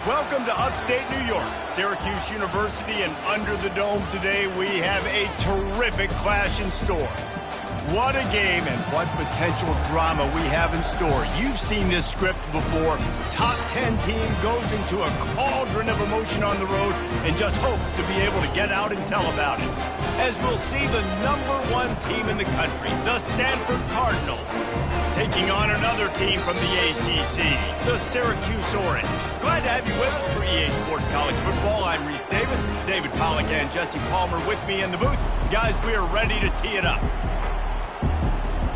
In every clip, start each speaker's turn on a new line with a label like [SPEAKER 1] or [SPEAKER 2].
[SPEAKER 1] Welcome to upstate New York, Syracuse University, and under the dome today we have a terrific clash in store. What a game and what potential drama we have in store. You've seen this script before. Top 10 team goes into a cauldron of emotion on the road and just hopes to be able to get out and tell about it. As we'll see the #1 team in the country, the Stanford Cardinals, taking on another team from the ACC, the Syracuse Orange. Glad to have you with us for EA Sports College Football. I'm Reese Davis, David Pollack and Jesse Palmer with me in the booth. Guys, we are ready to tee it up.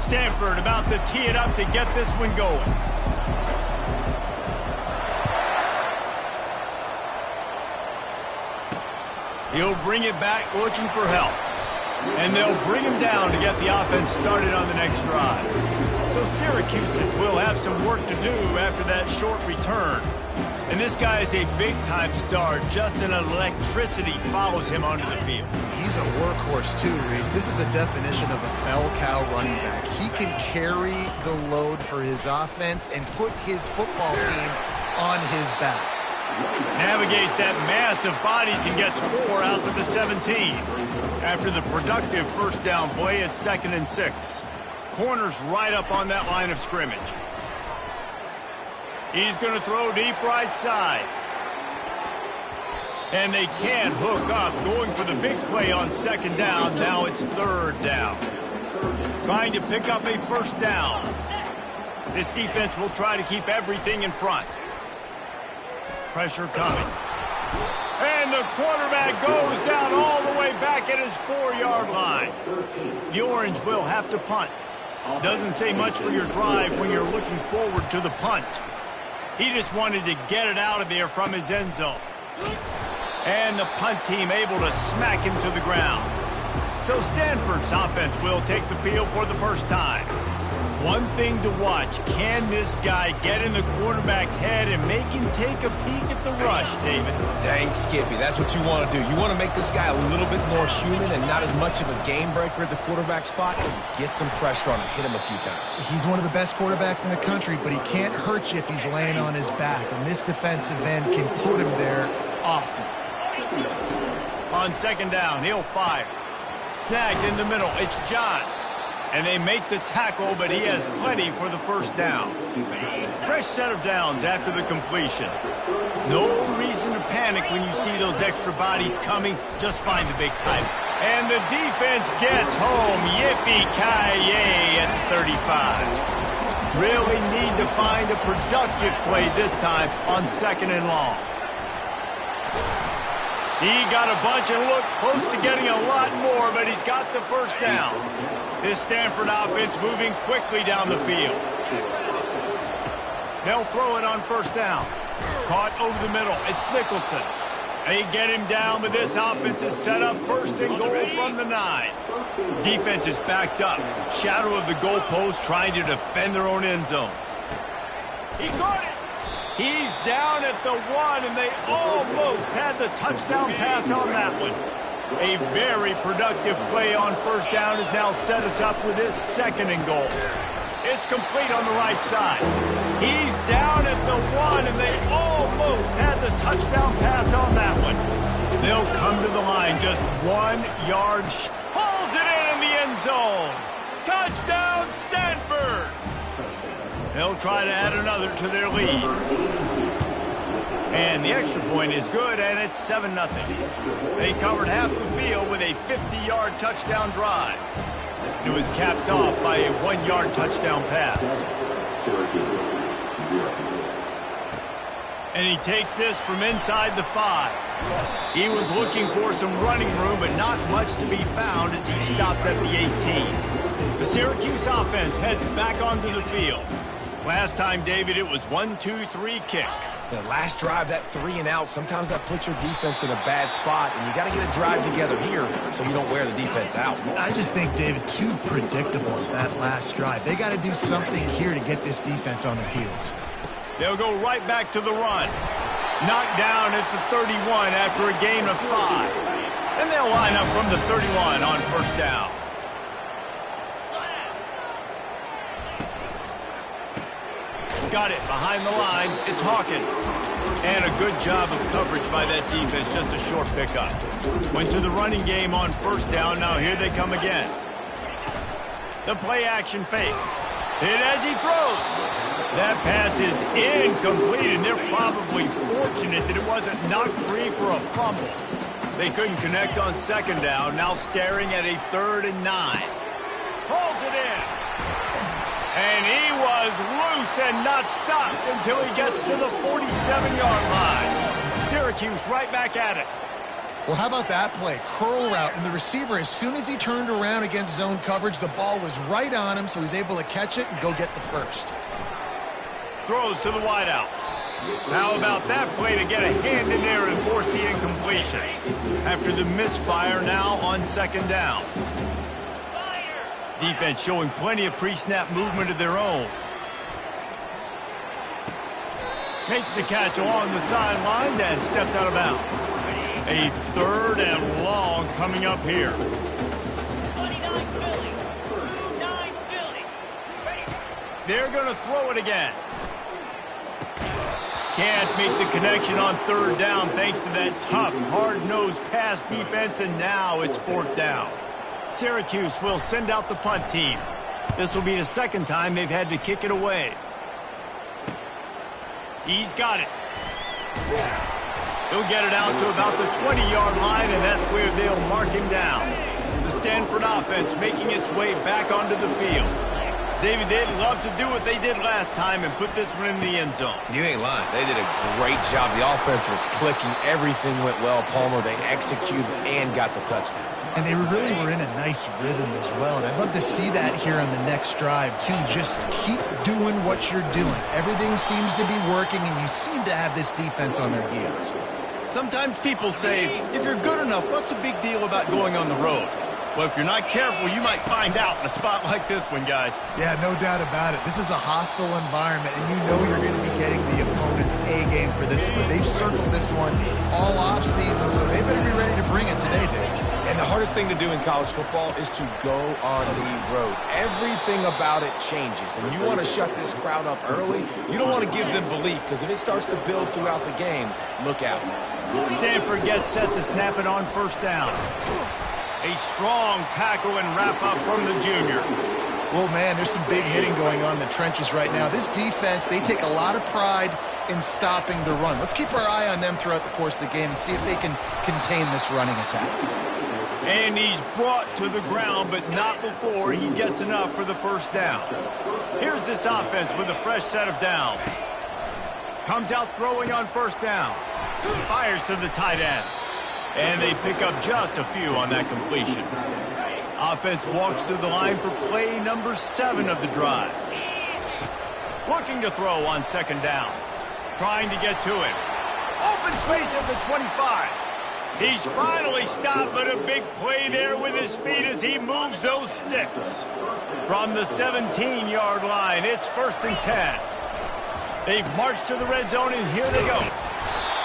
[SPEAKER 1] Stanford about to tee it up to get this one going. He'll bring it back looking for help. And they'll bring him down to get the offense started on the next drive. So Syracuse will have some work to do after that short return. And this guy is a big-time star. Just an electricity follows him onto the field.
[SPEAKER 2] He's a workhorse too, Reese. This is a definition of a bell cow running back. He can carry the load for his offense and put his football team on his back.
[SPEAKER 1] Navigates that mass of bodies and gets 4 out to the 17. After the productive first down play, it's 2nd and 6. Corner's right up on that line of scrimmage. He's going to throw deep right side. And they can't hook up. Going for the big play on 2nd down. Now it's 3rd down. Trying to pick up a first down. This defense will try to keep everything in front. Pressure coming. And the quarterback goes down all the way back at his 4-yard line. The Orange will have to punt. Doesn't say much for your drive when you're looking forward to the punt. He just wanted to get it out of there from his end zone. And the punt team able to smack him to the ground. So Stanford's offense will take the field for the first time. One thing to watch, can this guy get in the quarterback's head and make him take a peek at the rush, David?
[SPEAKER 3] Dang, Skippy, that's what you want to do. You want to make this guy a little bit more human and not as much of a game breaker at the quarterback spot. Get some pressure on him, hit him a few times.
[SPEAKER 2] He's one of the best quarterbacks in the country, but he can't hurt you if he's laying on his back, and this defensive end can put him there often.
[SPEAKER 1] On 2nd down, he'll fire. Snagged in the middle, it's John. And they make the tackle, but he has plenty for the first down. Fresh set of downs after the completion. No reason to panic when you see those extra bodies coming. Just find the big title. And the defense gets home. Yippee-ki-yay at the 35. Really need to find a productive play this time on 2nd and long. He got a bunch and looked close to getting a lot more, but he's got the first down. This Stanford offense moving quickly down the field. They'll throw it on 1st down. Caught over the middle. It's Nicholson. They get him down, but this offense is set up 1st and goal from the 9. Defense is backed up. Shadow of the goalpost trying to defend their own end zone. He caught it. He's down at the 1, and they almost had the touchdown pass on that one. A very productive play on 1st down has now set us up with this 2nd and goal. It's complete on the right side. He's down at the 1, and they almost had the touchdown pass on that one. They'll come to the line just 1 yard. Pulls it in the end zone. Touchdown, Stanford! They'll try to add another to their lead. And the extra point is good, and it's 7-0. They covered half the field with a 50-yard touchdown drive. It was capped off by a 1-yard touchdown pass. And he takes this from inside the 5. He was looking for some running room, but not much to be found as he stopped at the 18. The Syracuse offense heads back onto the field. Last time, David, it was 1-2-3 kick.
[SPEAKER 3] The last drive, that 3 and out, sometimes that puts your defense in a bad spot, and you got to get a drive together here so you don't wear the defense out.
[SPEAKER 2] I just think, David, too predictable that last drive. They got to do something here to get this defense on their heels.
[SPEAKER 1] They'll go right back to the run. Knocked down at the 31 after a gain of 5. And they'll line up from the 31 on 1st down. got it behind the line. It's Hawkins. And a good job of coverage by that defense, just a short pickup. Went to the running game on first down. Now here they come again. The play action fake. Hit as he throws. That pass is incomplete, and they're probably fortunate that it wasn't knocked free for a fumble. They couldn't connect on second down. Now staring at a 3rd and 9. Pulls it in. And he was loose and not stopped until he gets to the 47-yard line. Syracuse right back at it.
[SPEAKER 2] Well, how about that play? Curl route, and the receiver, as soon as he turned around against zone coverage, the ball was right on him, so he's able to catch it and go get the first.
[SPEAKER 1] Throws to the wideout. How about that play to get a hand in there and force the incompletion? After the misfire, now on second down. Defense showing plenty of pre-snap movement of their own. Makes the catch along the sidelines and steps out of bounds. A 3rd and long coming up here. They're going to throw it again. Can't make the connection on 3rd down thanks to that tough, hard-nosed pass defense, and now it's 4th down. Syracuse will send out the punt team. This will be the second time they've had to kick it away. He's got it. He'll get it out to about the 20-yard line, and that's where they'll mark him down. The Stanford offense making its way back onto the field. David, they'd love to do what they did last time and put this one in the end zone.
[SPEAKER 3] You ain't lying. They did a great job. The offense was clicking. Everything went well, Palmer. They executed and got the touchdown.
[SPEAKER 2] And they really were in a nice rhythm as well. And I'd love to see that here on the next drive, too. Just keep doing what you're doing. Everything seems to be working, and you seem to have this defense on their heels.
[SPEAKER 1] Sometimes people say, if you're good enough, what's the big deal about going on the road? Well, if you're not careful, you might find out in a spot like this one, guys.
[SPEAKER 2] Yeah, no doubt about it. This is a hostile environment, and you know you're going to be getting the opponent's A-game for this one. They've circled this one all off-season, so they better be ready to bring it today, Dave.
[SPEAKER 3] And the hardest thing to do in college football is to go on the road. Everything about it changes, and you want to shut this crowd up early. You don't want to give them belief, because if it starts to build throughout the game, look out.
[SPEAKER 1] Stanford gets set to snap it on first down. A strong tackle and wrap-up from the junior.
[SPEAKER 2] Well, man, there's some big hitting going on in the trenches right now. This defense, they take a lot of pride in stopping the run. Let's keep our eye on them throughout the course of the game and see if they can contain this running attack.
[SPEAKER 1] And he's brought to the ground, but not before he gets enough for the first down. Here's this offense with a fresh set of downs. Comes out throwing on first down. Fires to the tight end. And they pick up just a few on that completion. Offense walks to the line for play number 7 of the drive. Looking to throw on second down. Trying to get to it. Open space at the 25. He's finally stopped, but a big play there with his feet as he moves those sticks. From the 17-yard line, it's 1st and 10. They've marched to the red zone, and here they go.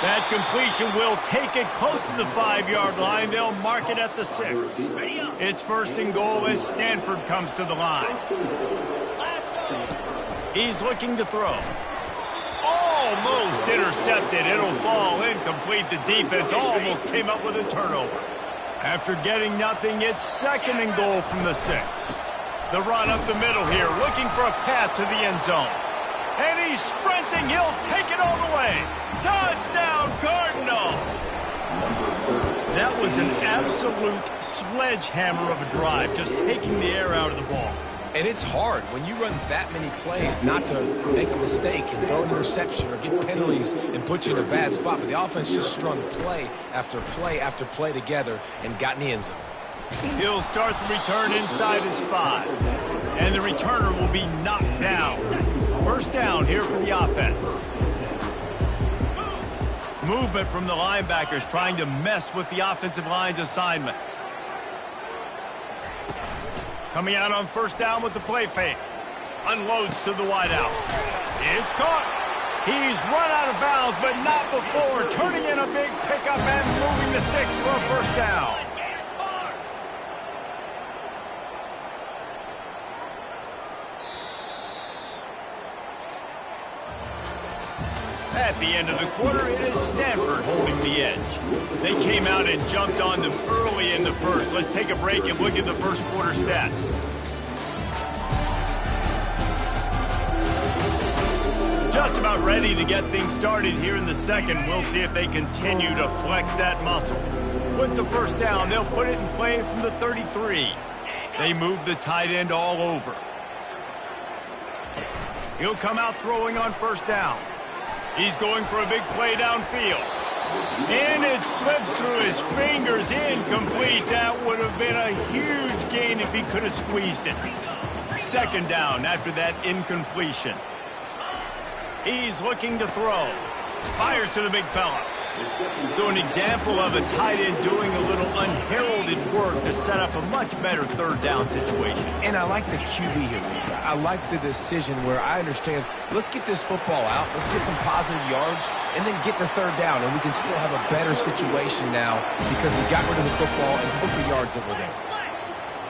[SPEAKER 1] That completion will take it close to the 5-yard line. They'll mark it at the 6. It's 1st and goal as Stanford comes to the line. He's looking to throw. Almost intercepted. It'll fall incomplete. The defense almost came up with a turnover. After getting nothing, it's 2nd and goal from the 6. The run up the middle here, looking for a path to the end zone. And he's sprinting. He'll take it all the way. Touchdown, Cardinal! That was an absolute sledgehammer of a drive, just taking the air out of the ball.
[SPEAKER 3] And it's hard when you run that many plays not to make a mistake and throw an interception or get penalties and put you in a bad spot. But the offense just strung play after play after play together and got in the end zone.
[SPEAKER 1] He'll start the return inside his 5. And the returner will be knocked down. First down here for the offense. Movement from the linebackers trying to mess with the offensive line's assignments. Coming out on first down with the play fake. Unloads to the wideout. It's caught. He's run out of bounds, but not before turning in a big pickup and moving the sticks for a first down. At the end of the quarter, it is Stanford holding the edge. They came out and jumped on them early in the first. Let's take a break and look at the first quarter stats. Just about ready to get things started here in the second. We'll see if they continue to flex that muscle. With the first down, they'll put it in play from the 33. They move the tight end all over. He'll come out throwing on first down. He's going for a big play downfield. And it slips through his fingers, incomplete. That would have been a huge gain if he could have squeezed it. Second down after that incompletion. He's looking to throw. Fires to the big fella. So an example of a tight end doing a little unheralded work to set up a much better third down situation.
[SPEAKER 3] And I like the QB here, Lisa. I like the decision where I understand, let's get this football out, let's get some positive yards, and then get to third down, and we can still have a better situation now because we got rid of the football and took the yards that were there.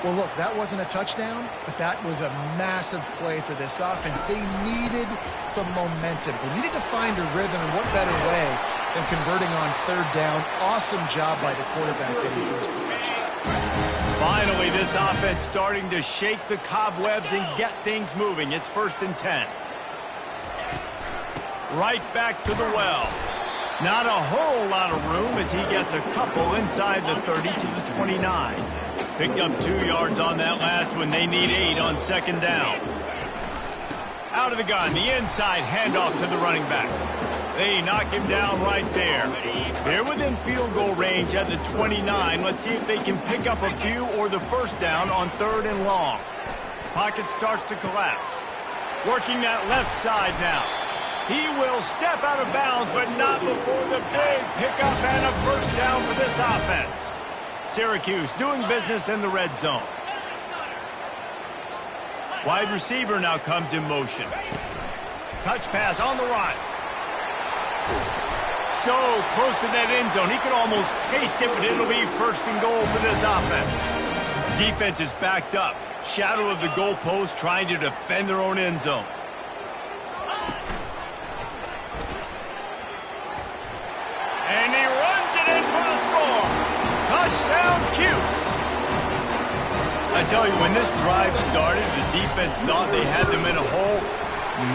[SPEAKER 2] Well, look, that wasn't a touchdown, but that was a massive play for this offense. They needed some momentum. They needed to find a rhythm, and what better way than converting on third down. Awesome job by the quarterback getting to his progression.
[SPEAKER 1] Finally, this offense starting to shake the cobwebs and get things moving. It's 1st and 10. Right back to the well. Not a whole lot of room as he gets a couple inside the 30 to the 29. Picked up 2 yards on that last one. They need 8 on second down. Out of the gun, the inside handoff to the running back. They knock him down right there. They're within field goal range at the 29. Let's see if they can pick up a few or the first down on 3rd and long. Pocket starts to collapse. Working that left side now. He will step out of bounds, but not before the big pickup and a first down for this offense. Syracuse doing business in the red zone. Wide receiver now comes in motion. Touch pass on the run. So close to that end zone. He could almost taste it, but it'll be 1st and goal for this offense. Defense is backed up. Shadow of the goalpost trying to defend their own end zone. And he runs it in for the score. Touchdown, Cuse. I tell you, when this drive started, the defense thought they had them in a hole.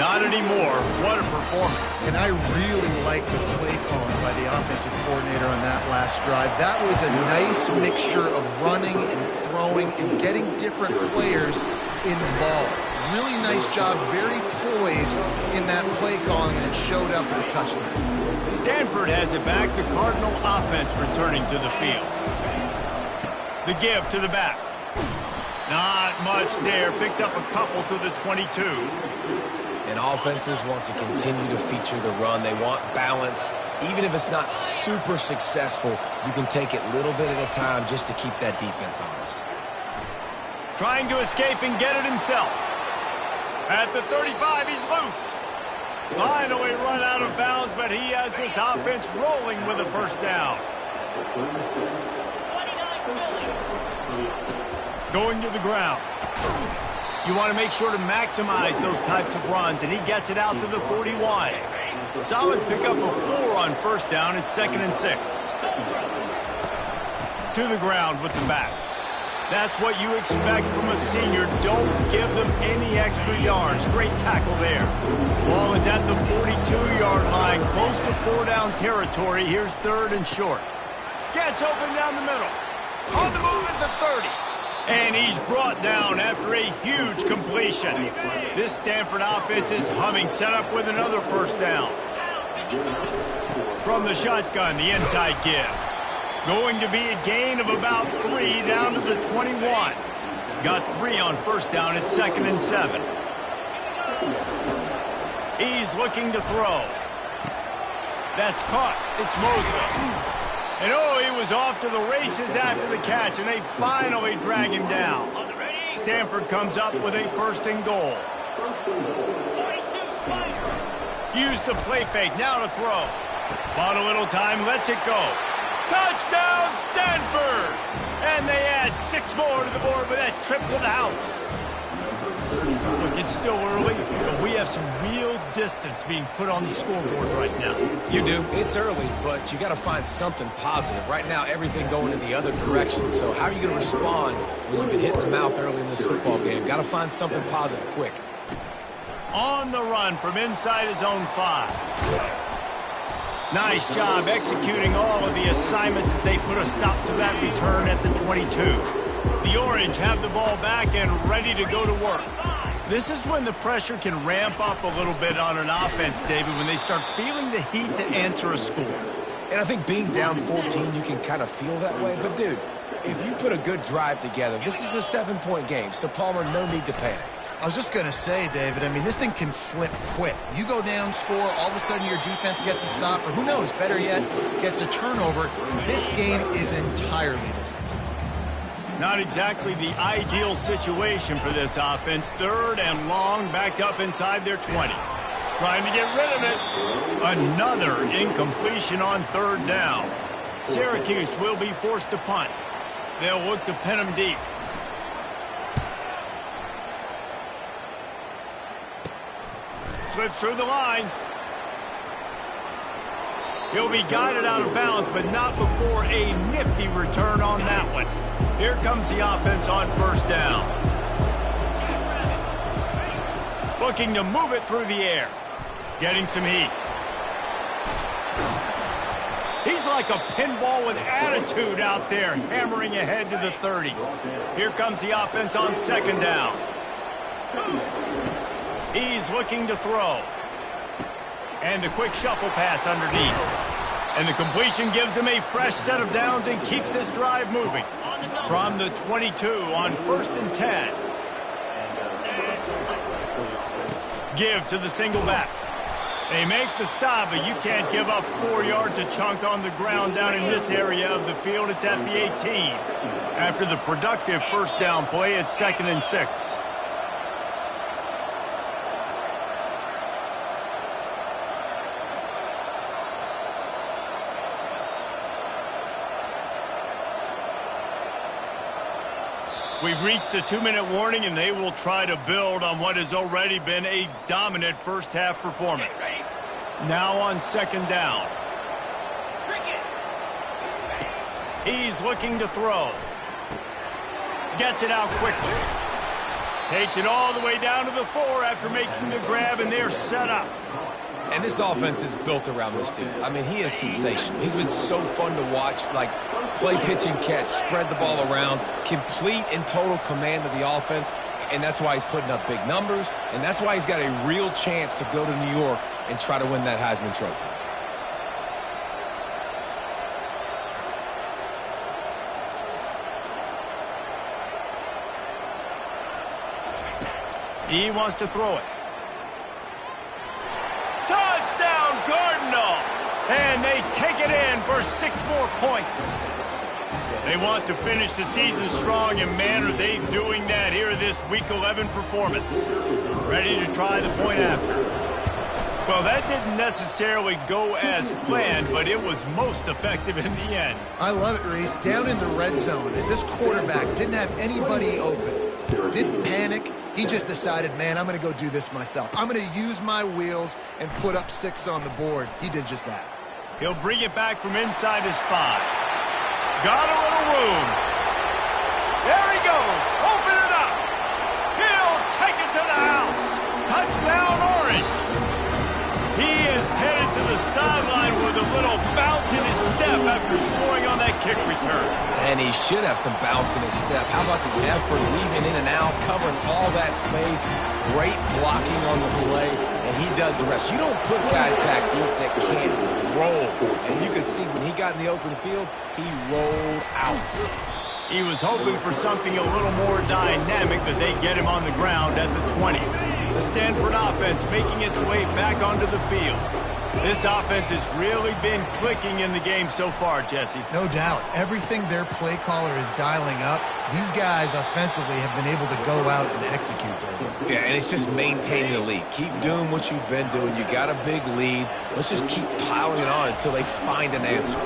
[SPEAKER 1] Not anymore. What a performance.
[SPEAKER 2] And I really like the play calling by the offensive coordinator on that last drive. That was a nice mixture of running and throwing and getting different players involved. Really nice job, very poised in that play calling, and it showed up with a touchdown.
[SPEAKER 1] Stanford has it back. The Cardinal offense returning to the field. The give to the back. Not much there. Picks up a couple to the 22.
[SPEAKER 3] And offenses want to continue to feature the run. They want balance. Even if it's not super successful, you can take it little bit at a time just to keep that defense honest.
[SPEAKER 1] Trying to escape and get it himself. At the 35, he's loose. Finally run out of bounds, but he has this offense rolling with a first down. Going to the ground. You want to make sure to maximize those types of runs, and he gets it out to the 41. Solid pickup of 4 on first down. It's 2nd and 6. To the ground with the back. That's what you expect from a senior. Don't give them any extra yards. Great tackle there. Ball is at the 42-yard line, close to 4-down territory. Here's 3rd and short. Gets open down the middle. On the move at the 30. And he's brought down after a huge completion. This Stanford offense is humming, set up with another first down. From the shotgun, the inside give. Going to be a gain of about 3 down to the 21. Got 3 on first down. It's 2nd and 7. He's looking to throw. That's caught. It's Mosley. And oh, he was off to the races after the catch, and they finally drag him down. Stanford comes up with a 1st and goal. Use the play fake, now to throw. Bought a little time, lets it go. Touchdown, Stanford! And they add 6 more to the board with that trip to the house. Look, it's still early, but we have have some real distance being put on the scoreboard right now.
[SPEAKER 3] You do. It's early, but you got to find something positive. Right now, everything going in the other direction. So how are you going to respond when you've been hit in the mouth early in this football game? Got to find something positive quick.
[SPEAKER 1] On the run from inside his own 5. Nice job executing all of the assignments as they put a stop to that return at the 22. The Orange have the ball back and ready to go to work. This is when the pressure can ramp up a little bit on an offense, David, when they start feeling the heat to answer a score.
[SPEAKER 3] And I think being down 14, you can kind of feel that way. But, dude, if you put a good drive together, this is a 7-point game. So, Palmer, no need to panic.
[SPEAKER 2] I was just going to say, David, I mean, this thing can flip quick. You go down, score, all of a sudden your defense gets a stop, or who knows, better yet, gets a turnover. This game is entirely different.
[SPEAKER 1] Not exactly the ideal situation for this offense. 3rd and long, backed up inside their 20. Trying to get rid of it. Another incompletion on 3rd down. Syracuse will be forced to punt. They'll look to pin them deep. Slips through the line. He'll be guided out of bounds, but not before a nifty return on that one. Here comes the offense on 1st down. Looking to move it through the air. Getting some heat. He's like a pinball with attitude out there, hammering ahead to the 30. Here comes the offense on 2nd down. He's looking to throw. And the quick shuffle pass underneath. And the completion gives him a fresh set of downs and keeps this drive moving. From the 22 on 1st and 10. Give to the single back. They make the stop, but you can't give up 4 yards a chunk on the ground down in this area of the field. It's at the 18. After the productive 1st down play, it's 2nd and 6. We've reached the 2-minute warning, and they will try to build on what has already been a dominant first-half performance. Now on 2nd down. He's looking to throw. Gets it out quickly. Takes it all the way down to the 4 after making the grab, and they're set up.
[SPEAKER 3] And this offense is built around this dude. I mean, he is sensational. He's been so fun to watch, like play, pitch, and catch, spread the ball around, complete and total command of the offense, and that's why he's putting up big numbers, and that's why he's got a real chance to go to New York and try to win that Heisman Trophy.
[SPEAKER 1] He wants to throw it. Touchdown, Cardinal! And they take it in for 6 more points. They want to finish the season strong, and man, are they doing that here in this Week 11 performance. Ready to try the point after. Well, that didn't necessarily go as planned, but it was most effective in the end.
[SPEAKER 2] I love it, Reese. Down in the red zone, and this quarterback didn't have anybody open. Didn't panic. He just decided, man, I'm going to go do this myself. I'm going to use my wheels and put up 6 on the board. He did just that.
[SPEAKER 1] He'll bring it back from inside his 5. Got a little room. There he goes. Open it up. He'll take it to the house. Touchdown, Orange. He is headed to the sideline with a little bounce in his step after scoring on that kick return.
[SPEAKER 3] And he should have some bounce in his step. How about the effort, weaving in and out, covering all that space, great blocking on the play, and he does the rest. You don't put guys back deep that can't roll. And you could see when he got in the open field, he rolled out.
[SPEAKER 1] He was hoping for something a little more dynamic, but they get him on the ground at the 20. The Stanford offense making its way back onto the field. This offense has really been clicking in the game so far, Jesse.
[SPEAKER 2] No doubt. Everything their play caller is dialing up, these guys offensively have been able to go out and execute them.
[SPEAKER 3] Yeah, and it's just maintaining the lead. Keep doing what you've been doing. You got a big lead. Let's just keep piling it on until they find an answer.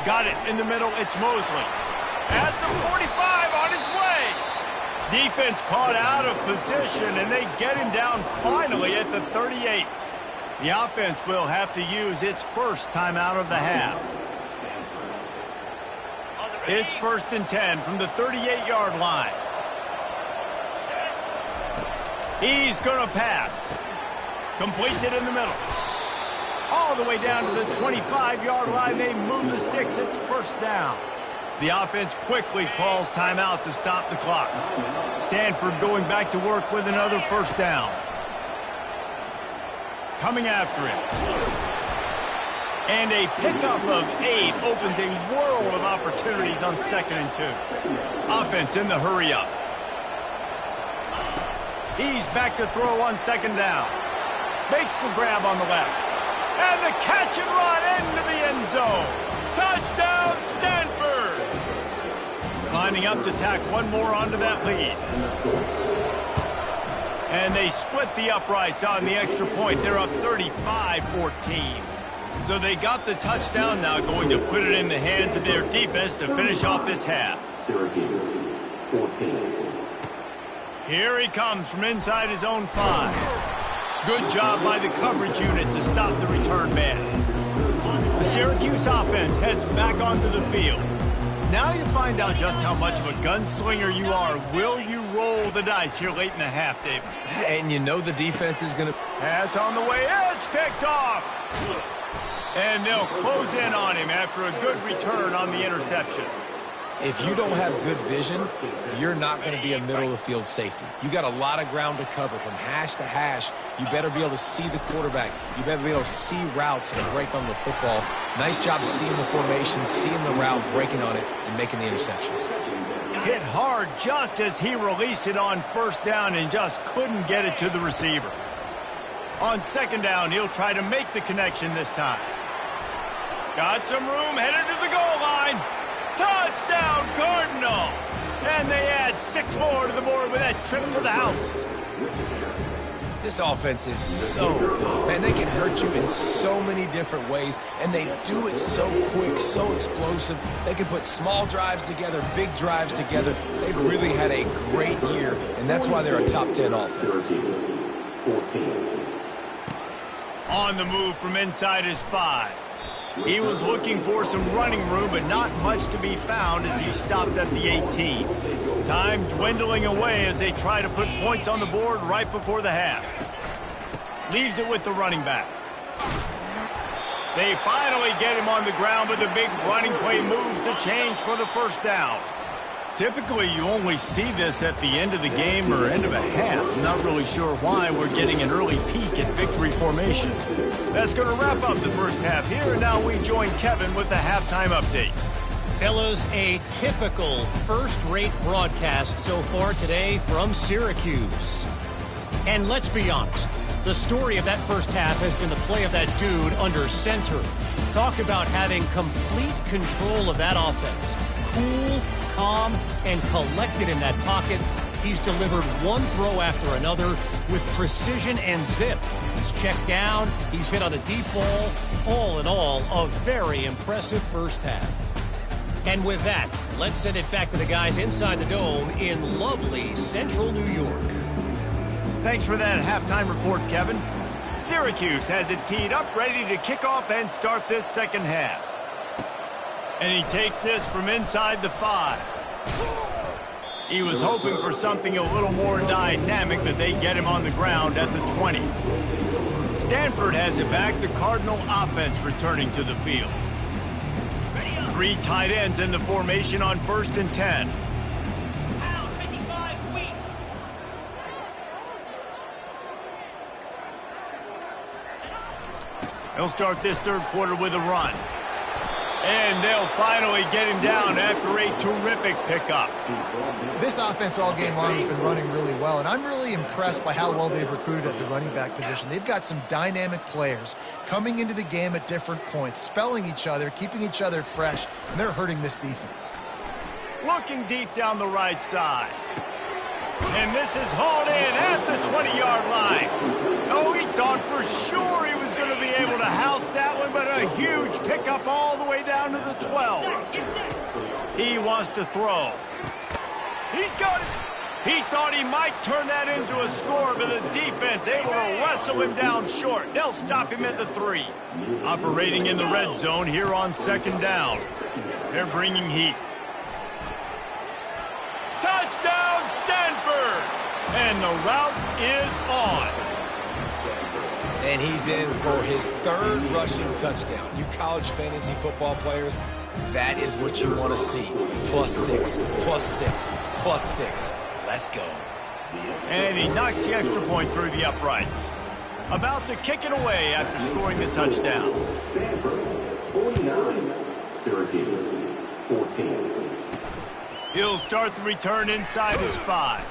[SPEAKER 1] Got it in the middle. It's Mosley. At the 45 on his way. Defense caught out of position, and they get him down finally at the 38. The offense will have to use its first timeout of the half. It's 1st and 10 from the 38-yard line. He's going to pass. Completes it in the middle. All the way down to the 25-yard line. They move the sticks. It's 1st down. The offense quickly calls timeout to stop the clock. Stanford going back to work with another 1st down. Coming after him. And a pickup of 8 opens a world of opportunities on 2nd and 2. Offense in the hurry up. He's back to throw on 2nd down. Makes the grab on the left. And the catch and run into the end zone. Touchdown, Stanford! Lining up to tack one more onto that lead. And they split the uprights on the extra point. They're up 35-14. So they got the touchdown, now going to put it in the hands of their defense to finish off this half.
[SPEAKER 4] Syracuse, 14.
[SPEAKER 1] Here he comes from inside his own 5. Good job by the coverage unit to stop the return man. The Syracuse offense heads back onto the field. Now you find out just how much of a gunslinger you are. Will you roll the dice here late in the half, David?
[SPEAKER 3] And you know the defense is going to...
[SPEAKER 1] Pass on the way. It's picked off. And they'll close in on him after a good return on the interception.
[SPEAKER 3] If you don't have good vision, you're not going to be a middle-of-the-field safety. You got a lot of ground to cover from hash to hash. You better be able to see the quarterback. You better be able to see routes and break on the football. Nice job seeing the formation, seeing the route, breaking on it, and making the interception.
[SPEAKER 1] Hit hard just as he released it on 1st down and just couldn't get it to the receiver. On 2nd down, he'll try to make the connection this time. Got some room, headed to the goal line. Touchdown, Cardinal! And they add 6 more to the board with that trip to the house.
[SPEAKER 3] This offense is so good. Man, they can hurt you in so many different ways, and they do it so quick, so explosive. They can put small drives together, big drives together. They've really had a great year, and that's why they're a top 10 offense.
[SPEAKER 4] 14.
[SPEAKER 1] On the move from inside his 5. He was looking for some running room, but not much to be found as he stopped at the 18. Time dwindling away as they try to put points on the board right before the half. Leaves it with the running back. They finally get him on the ground, but the big running play moves the change for the 1st down. Typically, you only see this at the end of the game or end of a half. Not really sure why we're getting an early peek at victory formation. That's going to wrap up the 1st half here, and now we join Kevin with the halftime update.
[SPEAKER 5] Fellas, a typical first-rate broadcast so far today from Syracuse. And let's be honest, the story of that 1st half has been the play of that dude under center. Talk about having complete control of that offense. Cool, calm, and collected in that pocket. He's delivered one throw after another with precision and zip. He's checked down. He's hit on a deep ball. All in all, a very impressive 1st half. And with that, let's send it back to the guys inside the dome in lovely central New York.
[SPEAKER 1] Thanks for that halftime report, Kevin. Syracuse has it teed up, ready to kick off and start this 2nd half. And he takes this from inside the 5. He was hoping for something a little more dynamic, but they get him on the ground at the 20. Stanford has it back, the Cardinal offense returning to the field. 3 tight ends in the formation on 1st and 10. He'll start this 3rd quarter with a run. And they'll finally get him down after a terrific pickup.
[SPEAKER 2] This offense all game long has been running really well, and I'm really impressed by how well they've recruited at the running back position. They've got some dynamic players coming into the game at different points, spelling each other, keeping each other fresh, and they're hurting this defense.
[SPEAKER 1] Looking deep down the right side. And this is hauled in at the 20-yard line. Oh, he thought for sure he was going to be able to house that one, but a huge pickup all the way down to the 12. He wants to throw. He's got it. He thought he might turn that into a score, but the defense able to wrestle him down short. They'll stop him at the 3. Operating in the red zone here on 2nd down. They're bringing heat. Touchdown, Stanford! And the route is on.
[SPEAKER 3] And he's in for his 3rd rushing touchdown. You college fantasy football players, that is what you want to see. +6, +6, +6. Let's go.
[SPEAKER 1] And he knocks the extra point through the uprights. About to kick it away after scoring the touchdown.
[SPEAKER 4] Stanford 49, Syracuse 14.
[SPEAKER 1] He'll start the return inside his 5.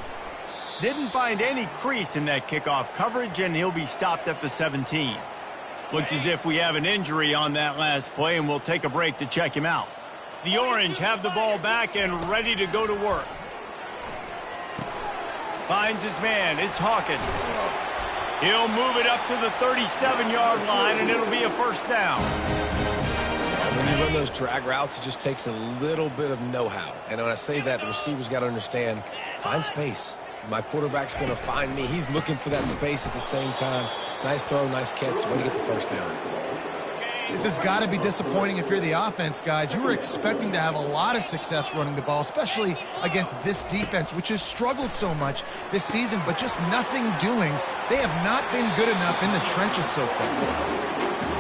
[SPEAKER 1] Didn't find any crease in that kickoff coverage, and he'll be stopped at the 17. Looks as if we have an injury on that last play, and we'll take a break to check him out. The Orange have the ball back and ready to go to work. Finds his man. It's Hawkins. He'll move it up to the 37-yard line, and it'll be a 1st down.
[SPEAKER 3] When you run those drag routes, it just takes a little bit of know-how. And when I say that, the receiver's got to understand, find space. My quarterback's going to find me. He's looking for that space at the same time. Nice throw, nice catch. Way to get the 1st down.
[SPEAKER 2] This has got to be disappointing if you're the offense, guys. You were expecting to have a lot of success running the ball, especially against this defense, which has struggled so much this season, but just nothing doing. They have not been good enough in the trenches so far.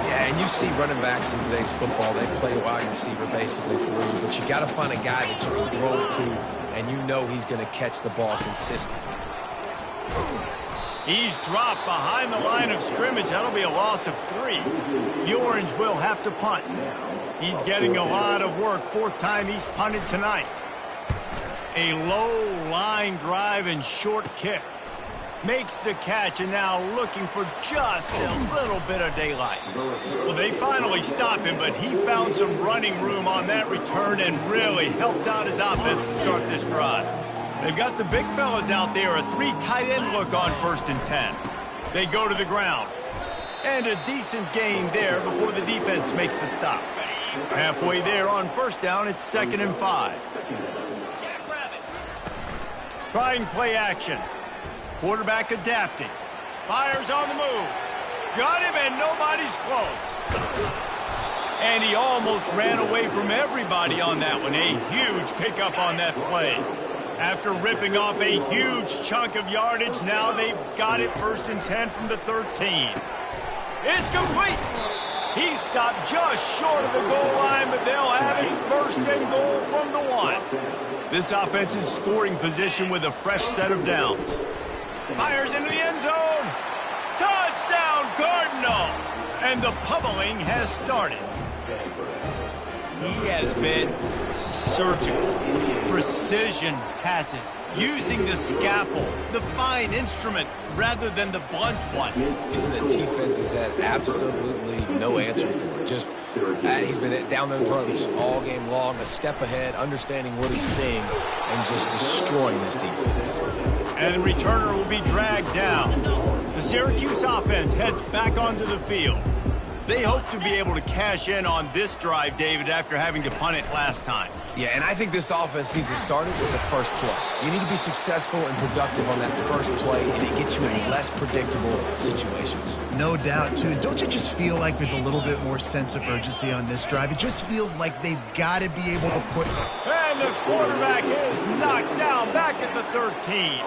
[SPEAKER 3] Yeah, and you see running backs in today's football, they play wide receiver basically for you, but you got to find a guy that you can throw it to, and you know he's going to catch the ball consistently.
[SPEAKER 1] He's dropped behind the line of scrimmage. That'll be a loss of 3. The Orange will have to punt. He's getting a lot of work. 4th time he's punted tonight. A low line drive and short kick. Makes the catch, and now looking for just a little bit of daylight. Well, they finally stop him, but he found some running room on that return and really helps out his offense to start this drive. They've got the big fellas out there, a 3 tight end look on 1st and 10. They go to the ground. And a decent gain there before the defense makes the stop. Halfway there on 1st down, it's 2nd and 5. Trying play action. Quarterback adapting. Fires on the move. Got him, and nobody's close. And he almost ran away from everybody on that one. A huge pickup on that play. After ripping off a huge chunk of yardage, now they've got it 1st and 10 from the 13. It's complete. He stopped just short of the goal line, but they'll have it 1st and goal from the 1. This offense in scoring position with a fresh set of downs. Fires into the end zone. Touchdown, Cardinal. And the pummeling has started. He has been surgical, precision passes, using the scalpel, the fine instrument, rather than the blunt one.
[SPEAKER 3] The defense has had absolutely no answer for it. Just, he's been down their throats all game long, a step ahead, understanding what he's seeing, and just destroying this defense.
[SPEAKER 1] And the returner will be dragged down. The Syracuse offense heads back onto the field. They hope to be able to cash in on this drive, David, after having to punt it last time.
[SPEAKER 3] Yeah, and I think this offense needs to start it with the first play. You need to be successful and productive on that first play, and it gets you in less predictable situations.
[SPEAKER 2] No doubt, too. Don't you just feel like there's a little bit more sense of urgency on this drive? It just feels like they've got to be able to put...
[SPEAKER 1] And the quarterback is knocked down back at the 13.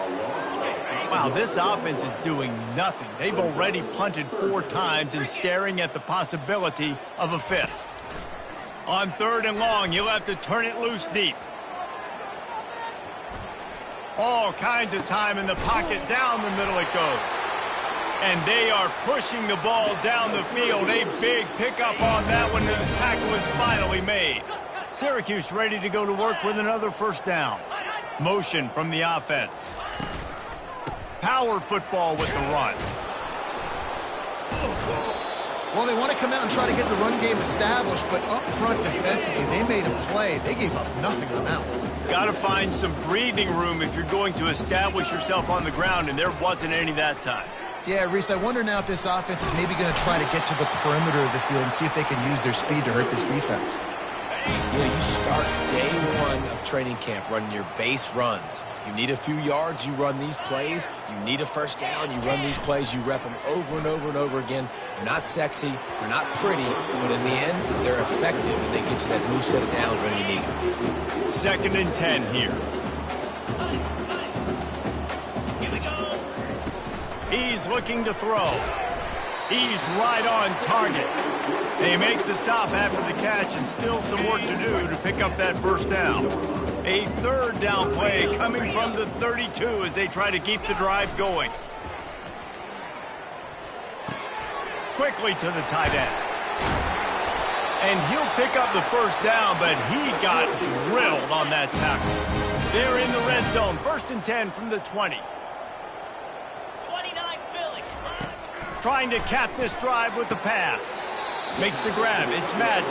[SPEAKER 1] Wow, this offense is doing nothing. They've already punted 4 times and staring at the possibility of a 5th. On 3rd and long, you'll have to turn it loose deep. All kinds of time in the pocket. Down the middle it goes. And they are pushing the ball down the field. A big pickup on that one, and the tackle is finally made. Syracuse ready to go to work with another 1st down. Motion from the offense. Power football with the run.
[SPEAKER 2] Well, they want to come out and try to get the run game established, but up front defensively, they made a play. They gave up nothing on that one.
[SPEAKER 1] Got to find some breathing room if you're going to establish yourself on the ground, and there wasn't any that time.
[SPEAKER 2] Yeah, Reese, I wonder now if this offense is maybe going to try to get to the perimeter of the field and see if they can use their speed to hurt this defense.
[SPEAKER 3] You know, you start day one of training camp running your base runs. You need a few yards, you run these plays. You need a first down, you run these plays. You rep them over and over and over again. They're not sexy, they're not pretty, but in the end, they're effective, and they get you that new set of downs when you need them.
[SPEAKER 1] 2nd and 10 here. He's looking to throw. He's right on target. They make the stop after the catch, and still some work to do to pick up that first down. A 3rd down play coming from the 32 as they try to keep the drive going. Quickly to the tight end. And he'll pick up the first down, but he got drilled on that tackle. They're in the red zone. 1st and 10 from the 20. Trying to cap this drive with the pass. Makes the grab. It's Madden.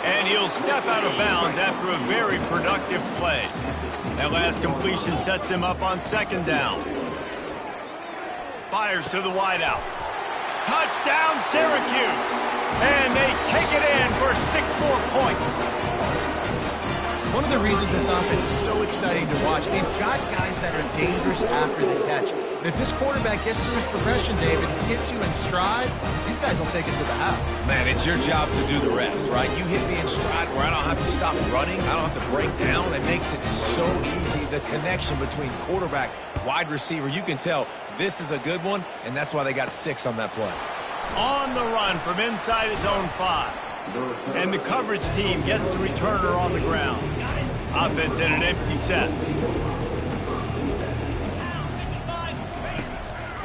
[SPEAKER 1] And he'll step out of bounds after a very productive play. That last completion sets him up on 2nd down. Fires to the wideout. Touchdown, Syracuse. And they take it in for 6 more points.
[SPEAKER 2] One of the reasons this offense is so exciting to watch, they've got guys that are dangerous after the catch. And if this quarterback gets through his progression, David, hits you in stride, these guys will take it to the house.
[SPEAKER 3] Man, it's your job to do the rest, right? You hit me in stride where I don't have to stop running. I don't have to break down. It makes it so easy. The connection between quarterback, wide receiver, you can tell this is a good one, and that's why they got 6 on that play.
[SPEAKER 1] On the run from inside his own 5. And the coverage team gets the returner on the ground. Offense in an empty set.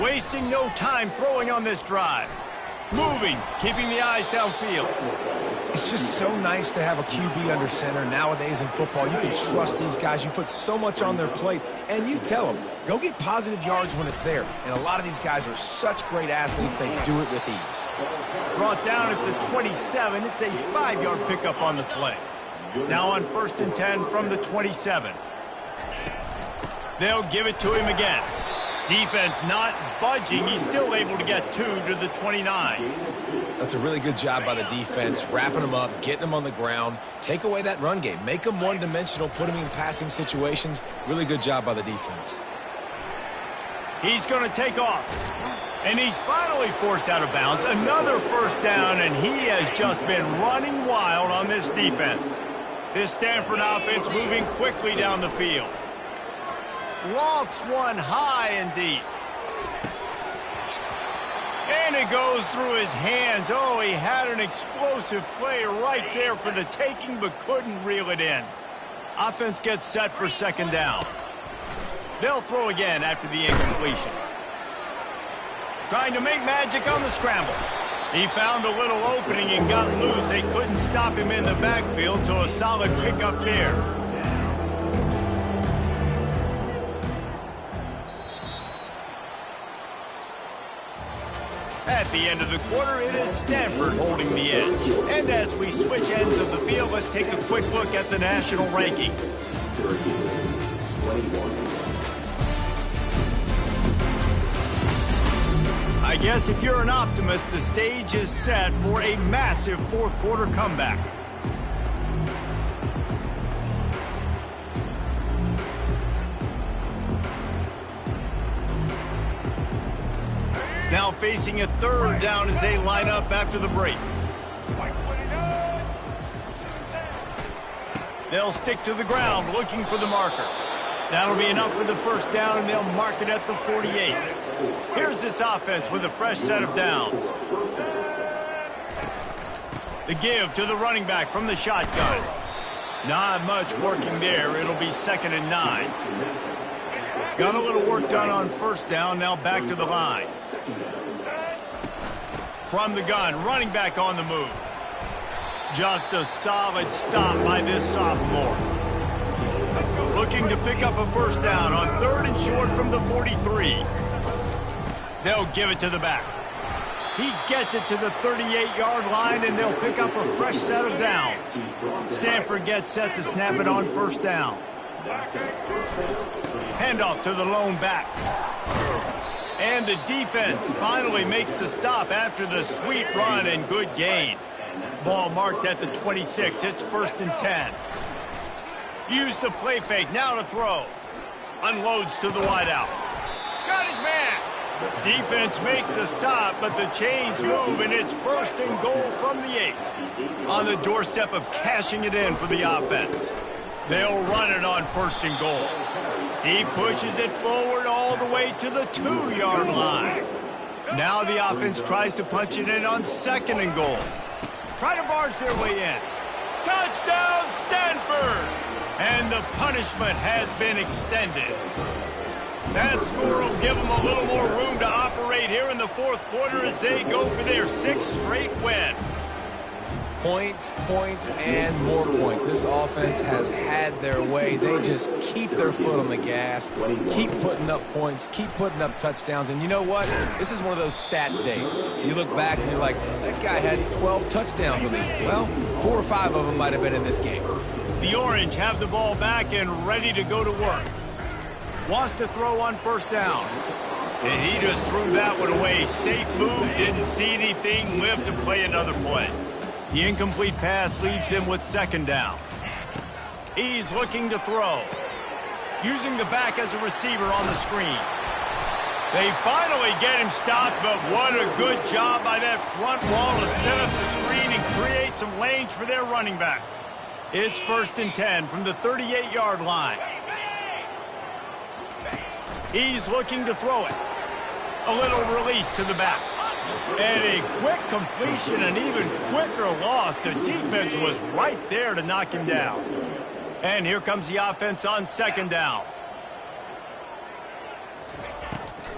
[SPEAKER 1] Wasting no time throwing on this drive. Moving, keeping the eyes downfield.
[SPEAKER 3] It's just so nice to have a QB under center. Nowadays in football, you can trust these guys. You put so much on their plate, and you tell them, go get positive yards when it's there. And a lot of these guys are such great athletes, they do it with ease.
[SPEAKER 1] Brought down at the 27. It's a 5-yard pickup on the play. Now on 1st and 10 from the 27. They'll give it to him again. Defense not budging. He's still able to get 2 to the 29.
[SPEAKER 3] That's a really good job by the defense, wrapping them up, getting them on the ground. Take away that run game. Make them one-dimensional, put them in passing situations. Really good job by the defense.
[SPEAKER 1] He's going to take off. And he's finally forced out of bounds. Another first down, and he has just been running wild on this defense. This Stanford offense moving quickly down the field. Lofts one high and deep. And it goes through his hands. Oh, he had an explosive play right there for the taking, but couldn't reel it in. Offense gets set for 2nd down. They'll throw again after the incompletion. Trying to make magic on the scramble. He found a little opening and got loose. They couldn't stop him in the backfield, so a solid pickup there. At the end of the quarter, it is Stanford holding the edge. And as we switch ends of the field, let's take a quick look at the national rankings. I guess if you're an optimist, the stage is set for a massive 4th quarter comeback. Now facing a 3rd down as they line up after the break. They'll stick to the ground looking for the marker. That'll be enough for the first down, and they'll mark it at the 48. Here's this offense with a fresh set of downs. The give to the running back from the shotgun. Not much working there. It'll be 2nd and 9. Got a little work done on 1st down, now back to the line. From the gun, running back on the move. Just a solid stop by this sophomore. Looking to pick up a first down on 3rd and short from the 43. They'll give it to the back. He gets it to the 38-yard line, and they'll pick up a fresh set of downs. Stanford gets set to snap it on 1st down. Handoff to the lone back. And the defense finally makes the stop after the sweet run and good gain. Ball marked at the 26. It's 1st and 10. Use the play fake. Now to throw. Unloads to the wideout. Got his man. Defense makes a stop, but the chains move, and it's 1st and goal from the 8. On the doorstep of cashing it in for the offense. They'll run it on 1st and goal. He pushes it forward all the way to the 2-yard line. Now the offense tries to punch it in on 2nd and goal. Try to barge their way in. Touchdown, Stanford! And the punishment has been extended. That score will give them a little more room to operate here in the 4th quarter as they go for their 6th straight win.
[SPEAKER 3] Points, points, and more points. This offense has had their way. They just keep their foot on the gas, keep putting up points, keep putting up touchdowns. And you know what? This is one of those stats days. You look back and you're like, that guy had 12 touchdowns with him. Well, 4 or 5 of them might have been in this game.
[SPEAKER 1] The Orange have the ball back and ready to go to work. Wants to throw on 1st down. And he just threw that one away. Safe move, didn't see anything, lived to play another play. The incomplete pass leaves him with 2nd down. He's looking to throw. Using the back as a receiver on the screen. They finally get him stopped, but what a good job by that front wall to set up the screen and create some lanes for their running back. It's 1st and 10 from the 38-yard line. He's looking to throw it. A little release to the back. And a quick completion, an even quicker loss. The defense was right there to knock him down. And here comes the offense on 2nd down.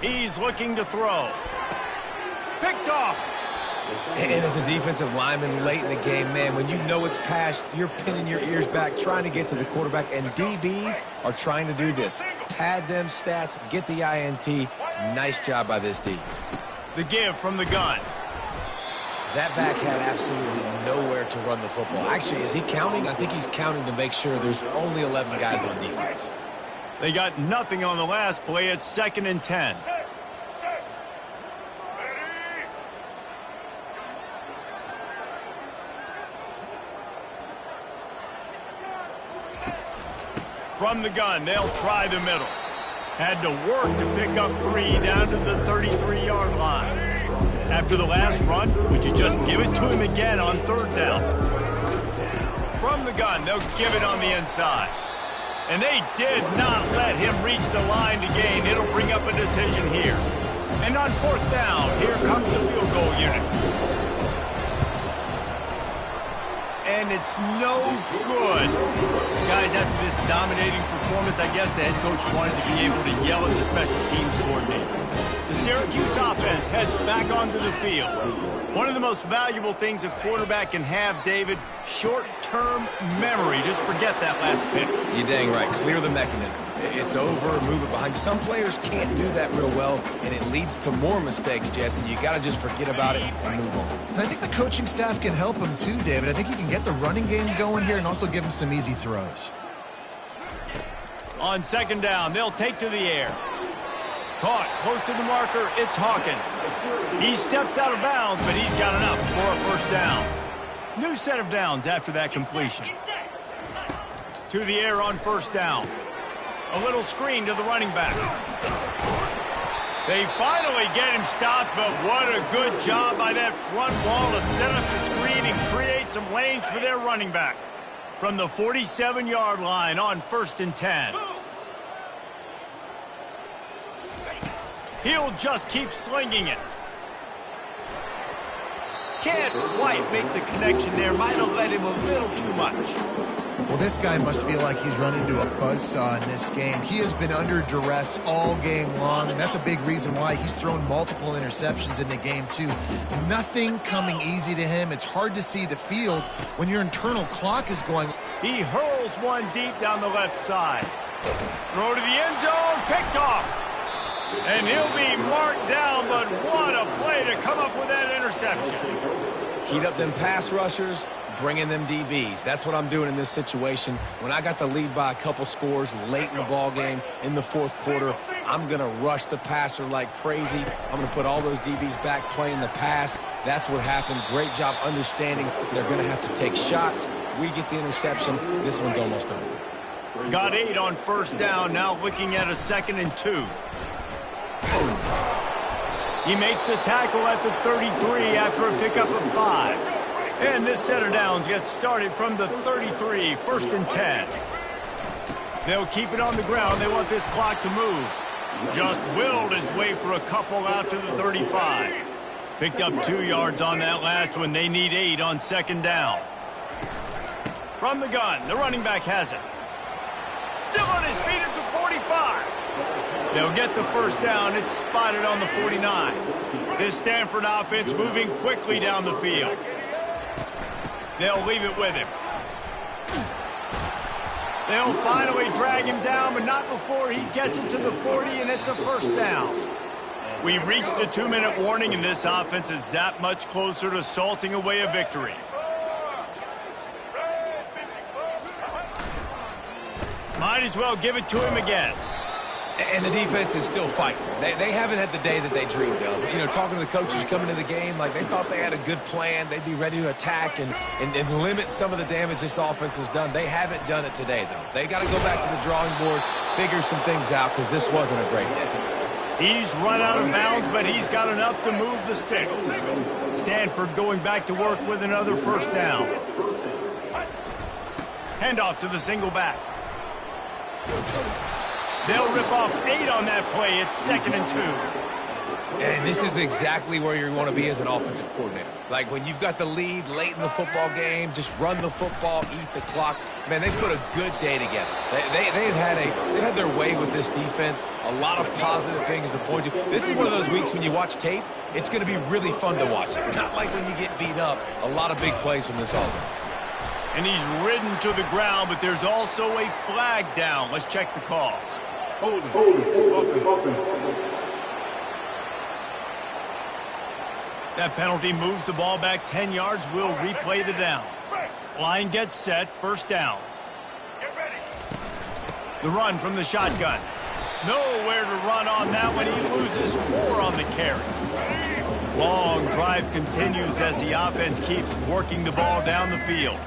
[SPEAKER 1] He's looking to throw. Picked off.
[SPEAKER 3] And as a defensive lineman late in the game, man, when you know it's pass, you're pinning your ears back, trying to get to the quarterback, and DBs are trying to do this. Pad them stats, get the INT. Nice job by this D.
[SPEAKER 1] The give from the gun.
[SPEAKER 3] That back had absolutely nowhere to run the football. Actually, is he counting? I think he's counting to make sure there's only 11 guys on defense.
[SPEAKER 1] They got nothing on the last play. It's 2nd and 10. From the gun, they'll try the middle. Had to work to pick up 3 down to the 33-yard line. After the last run, would you just give it to him again on 3rd down? From the gun, they'll give it on the inside. And they did not let him reach the line to gain. It'll bring up a decision here. And on 4th down, here comes the field goal unit. And it's no good. Guys, after this dominating performance, I guess the head coach wanted to be able to yell at the special teams coordinator. The Syracuse offense heads back onto the field. One of the most valuable things a quarterback can have, David, short-term memory. Just forget that last pick.
[SPEAKER 3] You're dang right. Clear the mechanism. It's over, move it behind. Some players can't do that real well, and it leads to more mistakes, Jesse. You got to just forget about it and move on.
[SPEAKER 2] And I think the coaching staff can help him too, David. I think he can get the running game going here and also give him some easy throws.
[SPEAKER 1] On 2nd down, they'll take to the air. Caught close to the marker, it's Hawkins. He steps out of bounds, but he's got enough for a 1st down. New set of downs after that completion. To the air on 1st down. A little screen to the running back. They finally get him stopped, but what a good job by that front wall to set up the screen and create some lanes for their running back. From the 47-yard line on 1st and 10. He'll just keep slinging it. Can't quite make the connection there. Might have let him a little too much.
[SPEAKER 2] Well, this guy must feel like he's run into a buzzsaw in this game. He has been under duress all game long, and that's a big reason why he's thrown multiple interceptions in the game, too. Nothing coming easy to him. It's hard to see the field when your internal clock is going.
[SPEAKER 1] He hurls one deep down the left side. Throw to the end zone, picked off. And he'll be marked down, but what a play to come up with that interception.
[SPEAKER 3] Heat up them pass rushers, bringing them DBs. That's what I'm doing in this situation. When I got the lead by a couple scores late in the ball game in the fourth quarter, I'm going to rush the passer like crazy. I'm going to put all those DBs back playing the pass. That's what happened. Great job understanding they're going to have to take shots. We get the interception. This one's almost over.
[SPEAKER 1] Got 8 on first down, now looking at a 2nd and 2. He makes the tackle at the 33 after a pickup of 5. And this set of downs gets started from the 33, 1st and 10. They'll keep it on the ground. They want this clock to move. Just willed his way for a couple out to the 35. Picked up 2 yards on that last one. They need 8 on 2nd down. From the gun, the running back has it. Still on his feet at the 45. They'll get the first down. It's spotted on the 49. This Stanford offense moving quickly down the field. They'll leave it with him. They'll finally drag him down, but not before he gets it to the 40, and it's a first down. We've reached the 2-minute warning, and this offense is that much closer to salting away a victory. Might as well give it to him again.
[SPEAKER 3] And the defense is still fighting. They haven't had the day that they dreamed of. You know, talking to the coaches coming to the game, like they thought they had a good plan. They'd be ready to attack and limit some of the damage this offense has done. They haven't done it today, though. They got to go back to the drawing board, figure some things out, because this wasn't a great day.
[SPEAKER 1] He's run out of bounds, but he's got enough to move the sticks. Stanford going back to work with another first down. Handoff to the single back. They'll rip off 8 on that play. It's 2nd and 2.
[SPEAKER 3] And this is exactly where you want to be as an offensive coordinator. Like when you've got the lead late in the football game, just run the football, eat the clock. Man, they put a good day together. They've had their way with this defense. A lot of positive things to point to. This is one of those weeks when you watch tape, it's going to be really fun to watch. Not like when you get beat up. A lot of big plays from this offense.
[SPEAKER 1] And he's ridden to the ground, but there's also a flag down. Let's check the call. That penalty moves the ball back 10 yards. We'll replay the down. Line gets set. First down. The run from the shotgun. Nowhere to run on that one. He loses 4 on the carry. Long drive continues as the offense keeps working the ball down the field.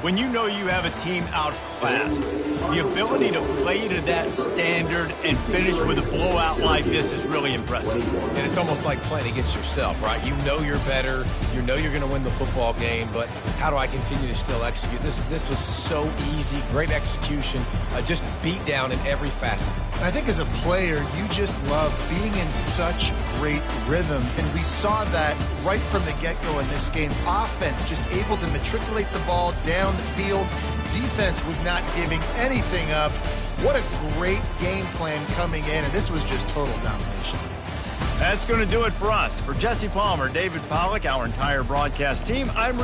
[SPEAKER 1] When you know you have a team outclassed, the ability to play to that standard and finish with a blowout like this is really impressive.
[SPEAKER 3] And it's almost like playing against yourself, right? You know you're better. You know you're going to win the football game, but how do I continue to still execute? This was so easy. Great execution. Just beat down in every facet.
[SPEAKER 2] I think as a player, you just love being in such great rhythm, and we saw that right from the get-go in this game. Offense just able to matriculate the ball down the field. Defense was not giving anything up. What a great game plan coming in, and this was just total domination.
[SPEAKER 1] That's going to do it for us. For Jesse Palmer, David Pollack, our entire broadcast team, I'm